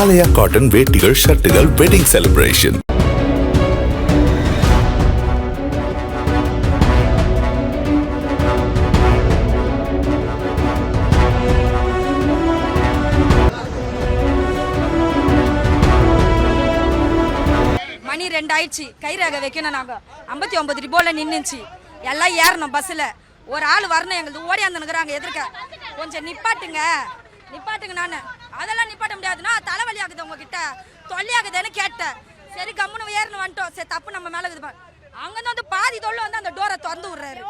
ஆலயா cotton வேட்டிகள் ஷர்ட்டுகள் wedding celebration. மணி 2 ஆயிடுச்சு. கைரேகை வைக்கணும். நாங்கள் 59 ரிபோல நின்றுச்சு. எல்லாம் ஏறணும் பஸ்ஸில். ஒரு ஆள் வரணும். எங்களுக்கு ஓடியாந்துனுக்குறாங்க எதிர்க்க. கொஞ்சம் நிப்பாட்டுங்க நான் அதெல்லாம் நிப்பாட்ட முடியாதுன்னா தலைவலி ஆகுது உங்ககிட்ட தொல்லியாகுதுன்னு கேட்டேன். சரி கம்முன்னு ஏறணும் வந்துட்டோம். சரி தப்பு நம்ம மேலே இருக்குது. அங்கேருந்து வந்து பாதி தொழில் வந்து அந்த டோரை திறந்து விட்றாரு.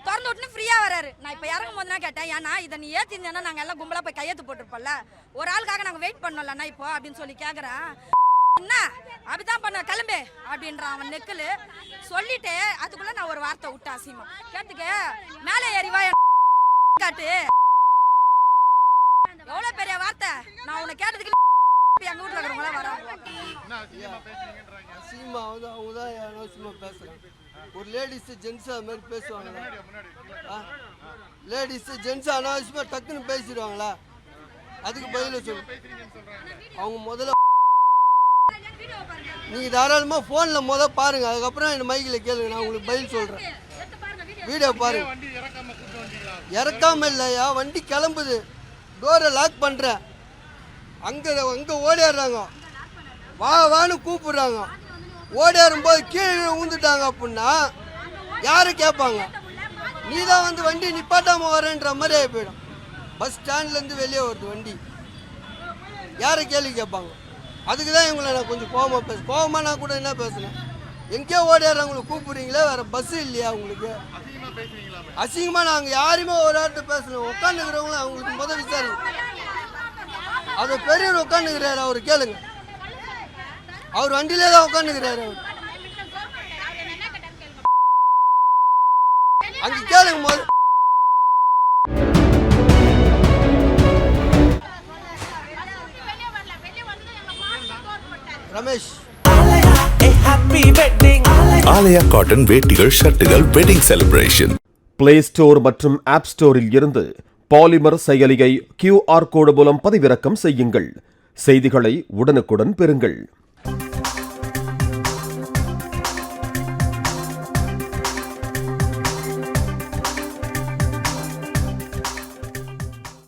திறந்து விட்டுன்னு ஃப்ரீயாக வராரு. நான் இப்போ இறங்கும் போது தான் கேட்டேன், ஏன்னா இதை நீ ஏற்றிருந்தேன்னா நாங்கள் எல்லாம் கும்பலாக போய் கையெழுத்து போட்டிருப்போம்ல, ஒரு ஆளுக்காக நாங்கள் வெயிட் பண்ணோம்லண்ணா இப்போ அப்படின்னு சொல்லி கேட்குறேன். என்ன அப்படிதான் பண்ண கிளம்பு அப்படின்றான் அவன் நெக்கில் சொல்லிட்டு. அதுக்குள்ள நான் ஒரு வார்த்தை விட்டேன் அசிமா கேட்டுக்க மேலே ஏறிவா காட்டு. எவ்வளோ பெரிய வார்த்தை நான் உன்னை கேட்டதுக்கு எங்கள் வீட்டில் இருக்கிறவங்களாம் வராங்க. அசிங்கமாவது அவங்க தான் அனாவசியமாக பேசுகிறாங்க. ஒரு லேடிஸு ஜென்ஸு அது மாதிரி பேசுவாங்களா? லேடிஸு ஜென்ஸு அனாவசியமாக டக்குன்னு பேசிடுவாங்களா? அதுக்கு பதில் சொல்லு. அவங்க முதல்ல நீங்கள் தாராளமாக ஃபோனில் பாருங்கள், அதுக்கப்புறம் இந்த மைக்கில் கேளுங்க, நான் உங்களுக்கு பதில் சொல்கிறேன். வீடியோ பாருங்க. இறக்காம இல்லையா, வண்டி கிளம்புது, டோரை லாக் பண்ணுறேன். அங்கே ஓடிடுறாங்க, வான்னு கூப்பிடுறாங்க. ஓடிடும்போது கீழே ஊந்துட்டாங்க அப்படின்னா யாரும் கேட்பாங்க? நீ தான் வந்து வண்டி நிப்பாட்டாமல் வரேன்ற மாதிரி ஆகி போயிடும். பஸ் ஸ்டாண்ட்லேருந்து வெளியே வருது வண்டி, யாரை கேள்வி கேட்பாங்க? அதுக்கு தான் இவங்களை நான் கொஞ்சம் கோவமாக நான் கூட என்ன பேசுனேன், எங்கேயோ ஓடிடுறவங்களை கூப்பிட்றீங்களே, வேறு பஸ்ஸு இல்லையா உங்களுக்கு? அசிங்கமாக நாங்கள் யாருமே ஒரு ஆட்டு பேசணும். உட்காந்துக்கிறவங்களும் அவங்களுக்கு முதல் விசாரி. அது பெரியவர் உட்காந்துக்கிறாரு, அவர் கேளுங்க. அவர் வண்டியிலே தான் உட்காந்துக்கிறாரு. அவர் அங்கே கேளுங்க முதல். ரமேஷ். ஆலயா காட்டன் வேட்டிகள் ஷர்ட்டுகள் வெட்டிங் செலிப்ரேஷன். பிளே ஸ்டோர் மற்றும் ஆப் ஸ்டோரில் இருந்து பாலிமர் செயலியை QR கோடு மூலம் பதிவிறக்கம் செய்யுங்கள். செய்திகளை உடனுக்குடன் பெறுங்கள்.